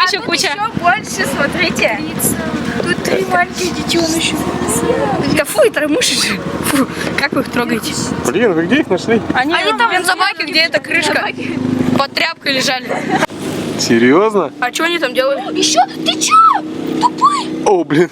Еще куча. Еще больше, смотрите. Тут 3 маленьких детеныши. Да фу, это мыши же. Фу, как вы их трогаете? Блин, вы где их нашли? Они там в бензобаке, где эта крышка. Под тряпкой лежали. Серьезно? А что они там делали? Еще? Ты че? Тупой? О, блин.